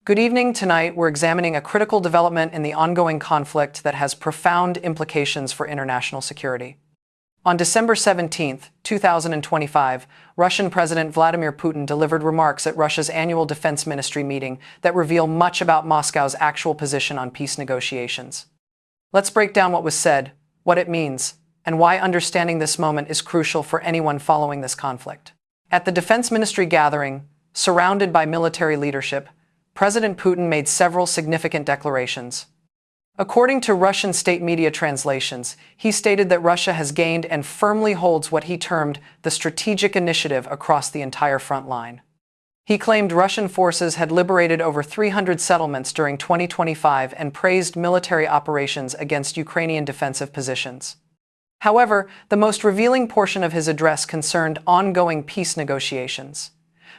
Good evening. Tonight, we're examining a critical development in the ongoing conflict that has profound implications for international security. On December 17, 2025, Russian President Vladimir Putin delivered remarks at Russia's annual Defense Ministry meeting that reveal much about Moscow's actual position on peace negotiations. Let's break down what was said, what it means, and why understanding this moment is crucial for anyone following this conflict. At the Defense Ministry gathering, surrounded by military leadership, President Putin made several significant declarations. According to Russian state media translations, he stated that Russia has gained and firmly holds what he termed the strategic initiative across the entire front line. He claimed Russian forces had liberated over 300 settlements during 2025 and praised military operations against Ukrainian defensive positions. However, the most revealing portion of his address concerned ongoing peace negotiations.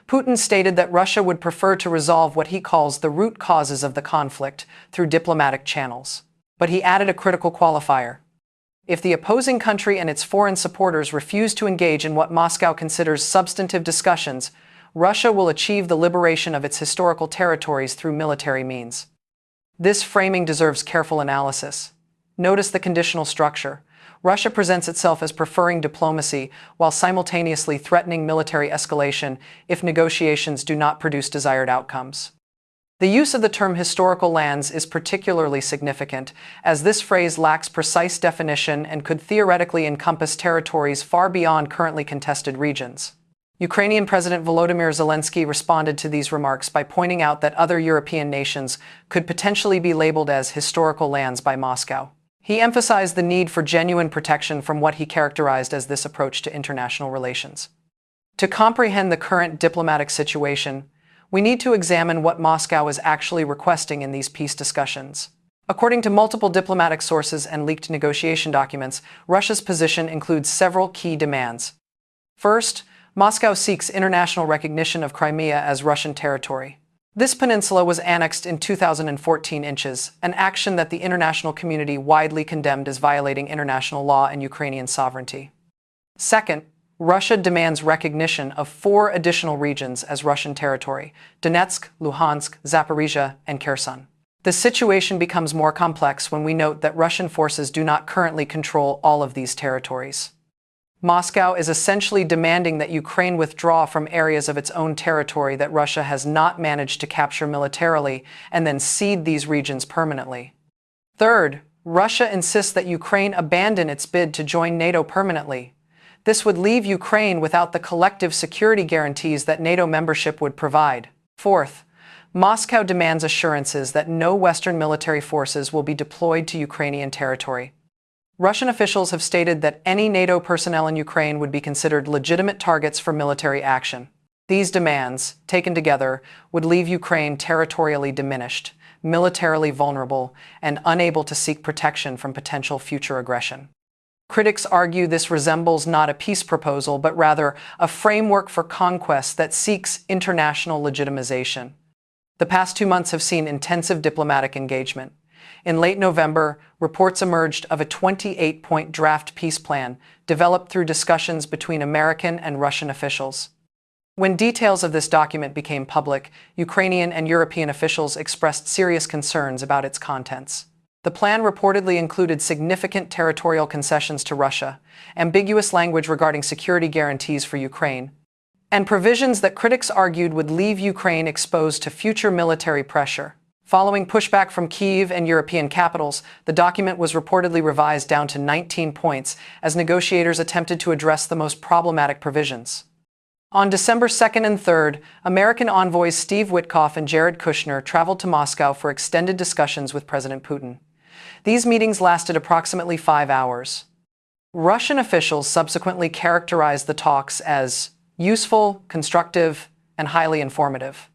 Putin stated that Russia would prefer to resolve what he calls the root causes of the conflict through diplomatic channels. But he added a critical qualifier. If the opposing country and its foreign supporters refuse to engage in what Moscow considers substantive discussions, Russia will achieve the liberation of its historical territories through military means. This framing deserves careful analysis. Notice the conditional structure. Russia presents itself as preferring diplomacy while simultaneously threatening military escalation if negotiations do not produce desired outcomes. The use of the term historical lands is particularly significant, as this phrase lacks precise definition and could theoretically encompass territories far beyond currently contested regions. Ukrainian President Volodymyr Zelensky responded to these remarks by pointing out that other European nations could potentially be labeled as historical lands by Moscow. He emphasized the need for genuine protection from what he characterized as this approach to international relations. To comprehend the current diplomatic situation, we need to examine what Moscow is actually requesting in these peace discussions. According to multiple diplomatic sources and leaked negotiation documents, Russia's position includes several key demands. First, Moscow seeks international recognition of Crimea as Russian territory. This peninsula was annexed in 2014, an action that the international community widely condemned as violating international law and Ukrainian sovereignty. Second, Russia demands recognition of 4 additional regions as Russian territory: Donetsk, Luhansk, Zaporizhia, and Kherson. The situation becomes more complex when we note that Russian forces do not currently control all of these territories. Moscow is essentially demanding that Ukraine withdraw from areas of its own territory that Russia has not managed to capture militarily and then cede these regions permanently. Third, Russia insists that Ukraine abandon its bid to join NATO permanently. This would leave Ukraine without the collective security guarantees that NATO membership would provide. Fourth, Moscow demands assurances that no Western military forces will be deployed to Ukrainian territory. Russian officials have stated that any NATO personnel in Ukraine would be considered legitimate targets for military action. These demands, taken together, would leave Ukraine territorially diminished, militarily vulnerable, and unable to seek protection from potential future aggression. Critics argue this resembles not a peace proposal, but rather a framework for conquest that seeks international legitimization. The past 2 months have seen intensive diplomatic engagement. In late November, reports emerged of a 28-point draft peace plan developed through discussions between American and Russian officials. When details of this document became public, Ukrainian and European officials expressed serious concerns about its contents. The plan reportedly included significant territorial concessions to Russia, ambiguous language regarding security guarantees for Ukraine, and provisions that critics argued would leave Ukraine exposed to future military pressure. Following pushback from Kyiv and European capitals, the document was reportedly revised down to 19 points as negotiators attempted to address the most problematic provisions. On December 2nd and 3rd, American envoys Steve Witkoff and Jared Kushner traveled to Moscow for extended discussions with President Putin. These meetings lasted approximately 5 hours. Russian officials subsequently characterized the talks as useful, constructive, and highly informative.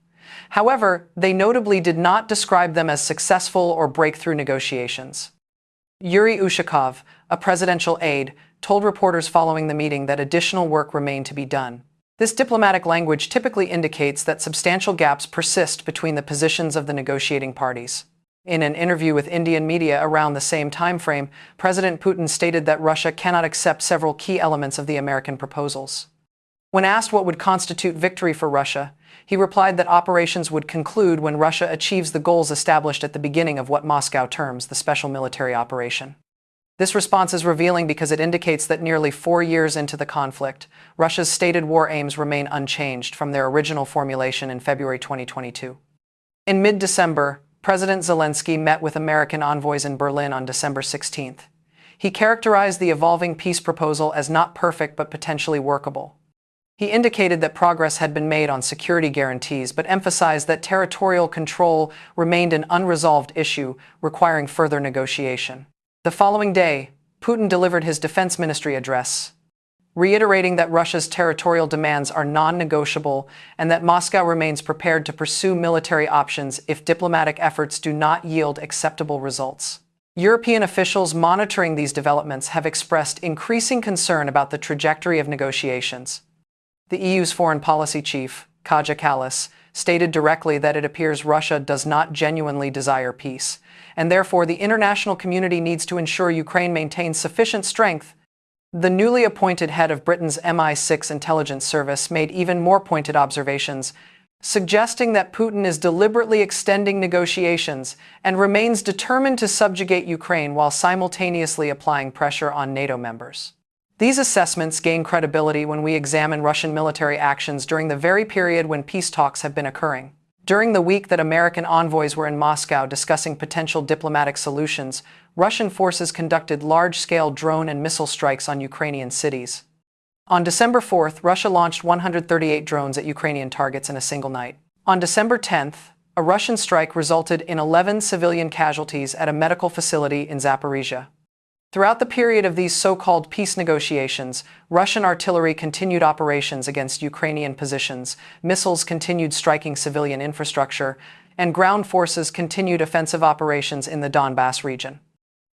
However, they notably did not describe them as successful or breakthrough negotiations. Yuri Ushakov, a presidential aide, told reporters following the meeting that additional work remained to be done. This diplomatic language typically indicates that substantial gaps persist between the positions of the negotiating parties. In an interview with Indian media around the same time frame, President Putin stated that Russia cannot accept several key elements of the American proposals. When asked what would constitute victory for Russia, he replied that operations would conclude when Russia achieves the goals established at the beginning of what Moscow terms the special military operation. This response is revealing because it indicates that nearly 4 years into the conflict, Russia's stated war aims remain unchanged from their original formulation in February 2022. In mid-December, President Zelensky met with American envoys in Berlin on December 16th. He characterized the evolving peace proposal as not perfect but potentially workable. He indicated that progress had been made on security guarantees, but emphasized that territorial control remained an unresolved issue requiring further negotiation. The following day, Putin delivered his defense ministry address, reiterating that Russia's territorial demands are non-negotiable and that Moscow remains prepared to pursue military options if diplomatic efforts do not yield acceptable results. European officials monitoring these developments have expressed increasing concern about the trajectory of negotiations. The EU's foreign policy chief, Kaja Kallas, stated directly that it appears Russia does not genuinely desire peace, and therefore the international community needs to ensure Ukraine maintains sufficient strength. The newly appointed head of Britain's MI6 intelligence service made even more pointed observations, suggesting that Putin is deliberately extending negotiations and remains determined to subjugate Ukraine while simultaneously applying pressure on NATO members. These assessments gain credibility when we examine Russian military actions during the very period when peace talks have been occurring. During the week that American envoys were in Moscow discussing potential diplomatic solutions, Russian forces conducted large-scale drone and missile strikes on Ukrainian cities. On December 4th, Russia launched 138 drones at Ukrainian targets in a single night. On December 10th, a Russian strike resulted in 11 civilian casualties at a medical facility in Zaporizhia. Throughout the period of these so-called peace negotiations, Russian artillery continued operations against Ukrainian positions, missiles continued striking civilian infrastructure, and ground forces continued offensive operations in the Donbass region.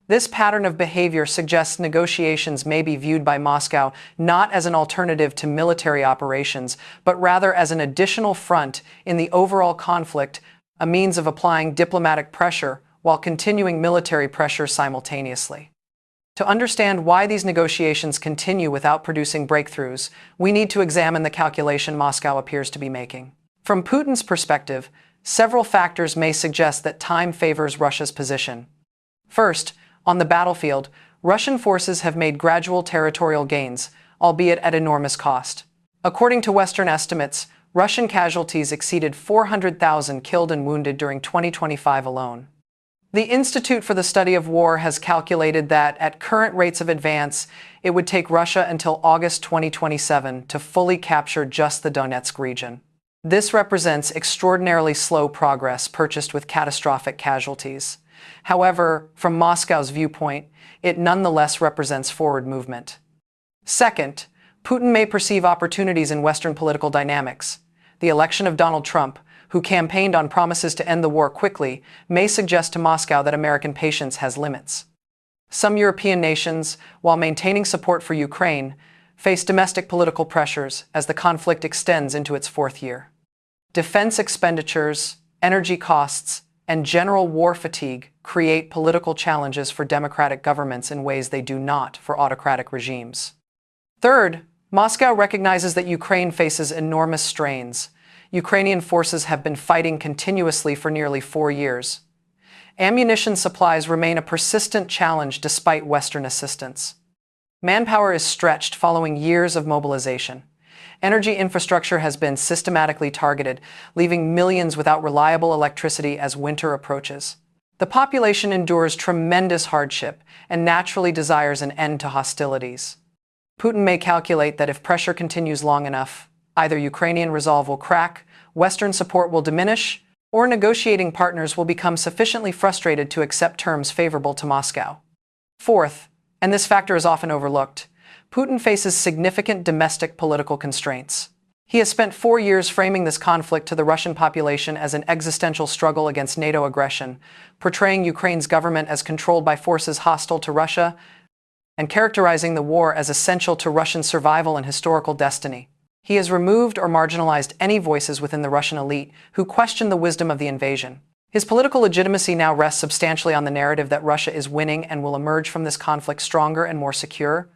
This pattern of behavior suggests negotiations may be viewed by Moscow not as an alternative to military operations, but rather as an additional front in the overall conflict, a means of applying diplomatic pressure while continuing military pressure simultaneously. To understand why these negotiations continue without producing breakthroughs, we need to examine the calculation Moscow appears to be making. From Putin's perspective, several factors may suggest that time favors Russia's position. First, on the battlefield, Russian forces have made gradual territorial gains, albeit at enormous cost. According to Western estimates, Russian casualties exceeded 400,000 killed and wounded during 2025 alone. The Institute for the Study of War has calculated that, at current rates of advance, it would take Russia until August 2027 to fully capture just the Donetsk region. This represents extraordinarily slow progress purchased with catastrophic casualties. However, from Moscow's viewpoint, it nonetheless represents forward movement. Second, Putin may perceive opportunities in Western political dynamics. The election of Donald Trump, who campaigned on promises to end the war quickly, may suggest to Moscow that American patience has limits. Some European nations, while maintaining support for Ukraine, face domestic political pressures as the conflict extends into its 4th year. Defense expenditures, energy costs, and general war fatigue create political challenges for democratic governments in ways they do not for autocratic regimes. Third, Moscow recognizes that Ukraine faces enormous strains. Ukrainian forces have been fighting continuously for nearly 4 years. Ammunition supplies remain a persistent challenge despite Western assistance. Manpower is stretched following years of mobilization. Energy infrastructure has been systematically targeted, leaving millions without reliable electricity as winter approaches. The population endures tremendous hardship and naturally desires an end to hostilities. Putin may calculate that if pressure continues long enough, either Ukrainian resolve will crack, Western support will diminish, or negotiating partners will become sufficiently frustrated to accept terms favorable to Moscow. Fourth, and this factor is often overlooked, Putin faces significant domestic political constraints. He has spent 4 years framing this conflict to the Russian population as an existential struggle against NATO aggression, portraying Ukraine's government as controlled by forces hostile to Russia, and characterizing the war as essential to Russian survival and historical destiny. He has removed or marginalized any voices within the Russian elite who question the wisdom of the invasion. His political legitimacy now rests substantially on the narrative that Russia is winning and will emerge from this conflict stronger and more secure.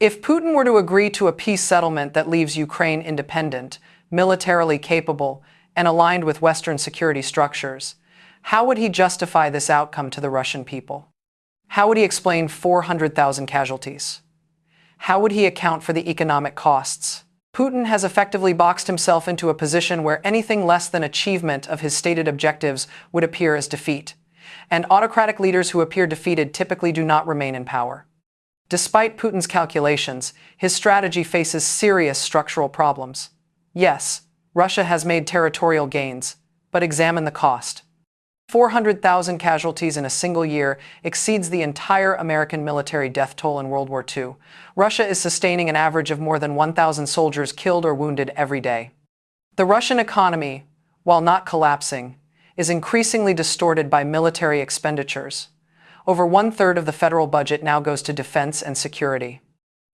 If Putin were to agree to a peace settlement that leaves Ukraine independent, militarily capable, and aligned with Western security structures, how would he justify this outcome to the Russian people? How would he explain 400,000 casualties? How would he account for the economic costs? Putin has effectively boxed himself into a position where anything less than achievement of his stated objectives would appear as defeat, and autocratic leaders who appear defeated typically do not remain in power. Despite Putin's calculations, his strategy faces serious structural problems. Yes, Russia has made territorial gains, but examine the cost. 400,000 casualties in a single year exceeds the entire American military death toll in World War II. Russia is sustaining an average of more than 1,000 soldiers killed or wounded every day. The Russian economy, while not collapsing, is increasingly distorted by military expenditures. Over 1/3 of the federal budget now goes to defense and security.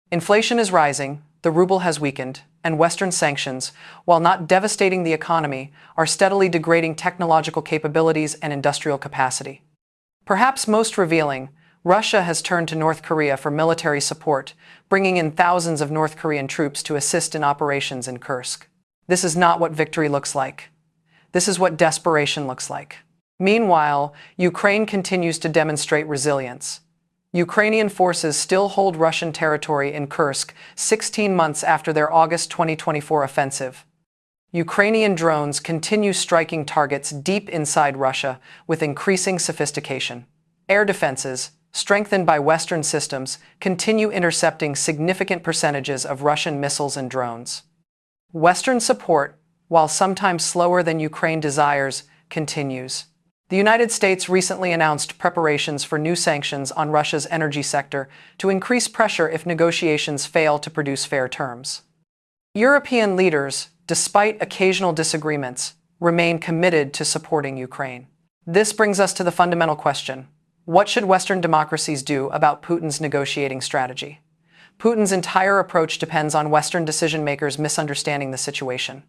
Inflation is rising, the ruble has weakened, and Western sanctions, while not devastating the economy, are steadily degrading technological capabilities and industrial capacity. Perhaps most revealing, Russia has turned to North Korea for military support, bringing in thousands of North Korean troops to assist in operations in Kursk. This is not what victory looks like. This is what desperation looks like. Meanwhile, Ukraine continues to demonstrate resilience. Ukrainian forces still hold Russian territory in Kursk 16 months after their August 2024 offensive. Ukrainian drones continue striking targets deep inside Russia with increasing sophistication. Air defenses, strengthened by Western systems, continue intercepting significant percentages of Russian missiles and drones. Western support, while sometimes slower than Ukraine desires, continues. The United States recently announced preparations for new sanctions on Russia's energy sector to increase pressure if negotiations fail to produce fair terms. European leaders, despite occasional disagreements, remain committed to supporting Ukraine. This brings us to the fundamental question: what should Western democracies do about Putin's negotiating strategy? Putin's entire approach depends on Western decision-makers misunderstanding the situation.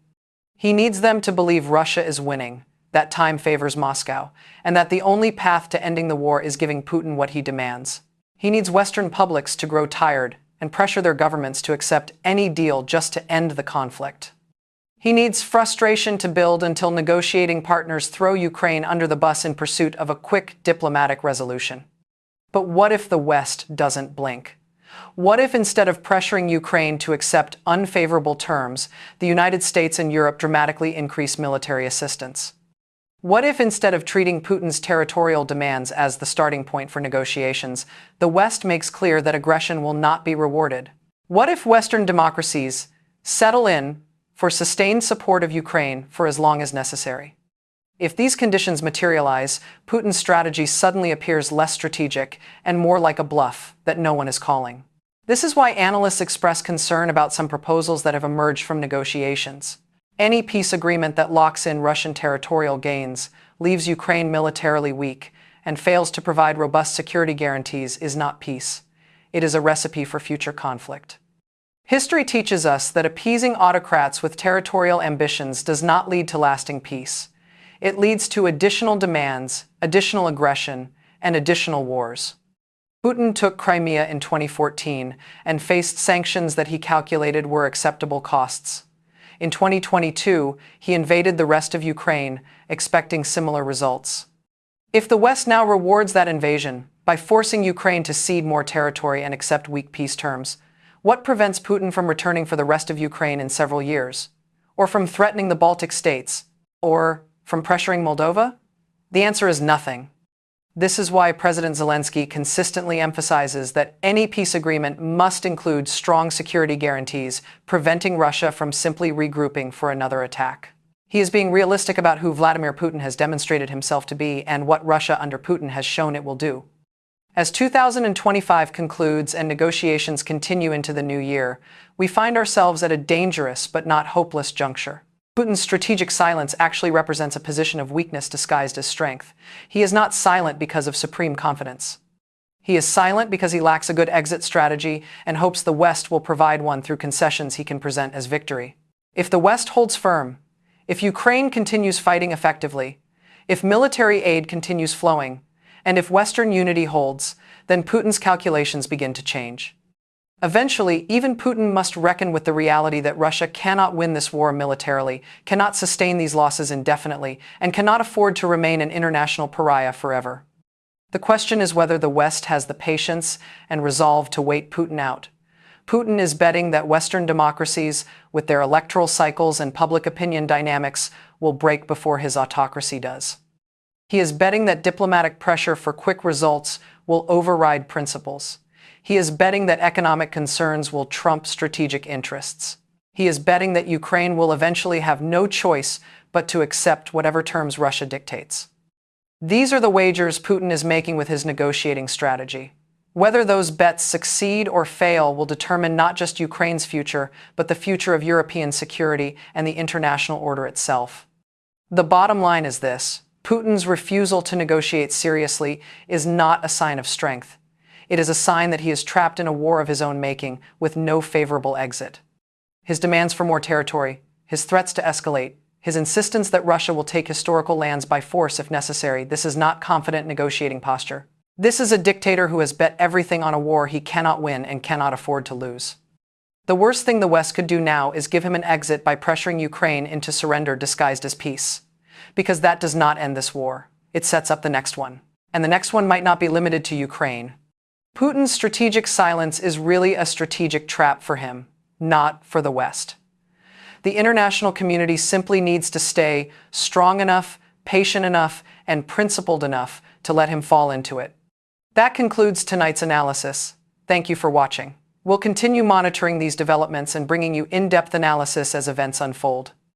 He needs them to believe Russia is winning, that time favors Moscow, and that the only path to ending the war is giving Putin what he demands. He needs Western publics to grow tired and pressure their governments to accept any deal just to end the conflict. He needs frustration to build until negotiating partners throw Ukraine under the bus in pursuit of a quick diplomatic resolution. But what if the West doesn't blink? What if instead of pressuring Ukraine to accept unfavorable terms, the United States and Europe dramatically increase military assistance? What if instead of treating Putin's territorial demands as the starting point for negotiations, the West makes clear that aggression will not be rewarded? What if Western democracies settle in for sustained support of Ukraine for as long as necessary? If these conditions materialize, Putin's strategy suddenly appears less strategic and more like a bluff that no one is calling. This is why analysts express concern about some proposals that have emerged from negotiations. Any peace agreement that locks in Russian territorial gains, leaves Ukraine militarily weak, and fails to provide robust security guarantees is not peace. It is a recipe for future conflict. History teaches us that appeasing autocrats with territorial ambitions does not lead to lasting peace. It leads to additional demands, additional aggression, and additional wars. Putin took Crimea in 2014 and faced sanctions that he calculated were acceptable costs. In 2022, he invaded the rest of Ukraine, expecting similar results. If the West now rewards that invasion by forcing Ukraine to cede more territory and accept weak peace terms, what prevents Putin from returning for the rest of Ukraine in several years? Or from threatening the Baltic states? Or from pressuring Moldova? The answer is nothing. This is why President Zelensky consistently emphasizes that any peace agreement must include strong security guarantees, preventing Russia from simply regrouping for another attack. He is being realistic about who Vladimir Putin has demonstrated himself to be and what Russia under Putin has shown it will do. As 2025 concludes and negotiations continue into the new year, we find ourselves at a dangerous but not hopeless juncture. Putin's strategic silence actually represents a position of weakness disguised as strength. He is not silent because of supreme confidence. He is silent because he lacks a good exit strategy and hopes the West will provide one through concessions he can present as victory. If the West holds firm, if Ukraine continues fighting effectively, if military aid continues flowing, and if Western unity holds, then Putin's calculations begin to change. Eventually, even Putin must reckon with the reality that Russia cannot win this war militarily, cannot sustain these losses indefinitely, and cannot afford to remain an international pariah forever. The question is whether the West has the patience and resolve to wait Putin out. Putin is betting that Western democracies, with their electoral cycles and public opinion dynamics, will break before his autocracy does. He is betting that diplomatic pressure for quick results will override principles. He is betting that economic concerns will trump strategic interests. He is betting that Ukraine will eventually have no choice but to accept whatever terms Russia dictates. These are the wagers Putin is making with his negotiating strategy. Whether those bets succeed or fail will determine not just Ukraine's future, but the future of European security and the international order itself. The bottom line is this: Putin's refusal to negotiate seriously is not a sign of strength. It is a sign that he is trapped in a war of his own making, with no favorable exit. His demands for more territory, his threats to escalate, his insistence that Russia will take historical lands by force if necessary, this is not confident negotiating posture. This is a dictator who has bet everything on a war he cannot win and cannot afford to lose. The worst thing the West could do now is give him an exit by pressuring Ukraine into surrender disguised as peace. Because that does not end this war. It sets up the next one. And the next one might not be limited to Ukraine. Putin's strategic silence is really a strategic trap for him, not for the West. The international community simply needs to stay strong enough, patient enough, and principled enough to let him fall into it. That concludes tonight's analysis. Thank you for watching. We'll continue monitoring these developments and bringing you in-depth analysis as events unfold.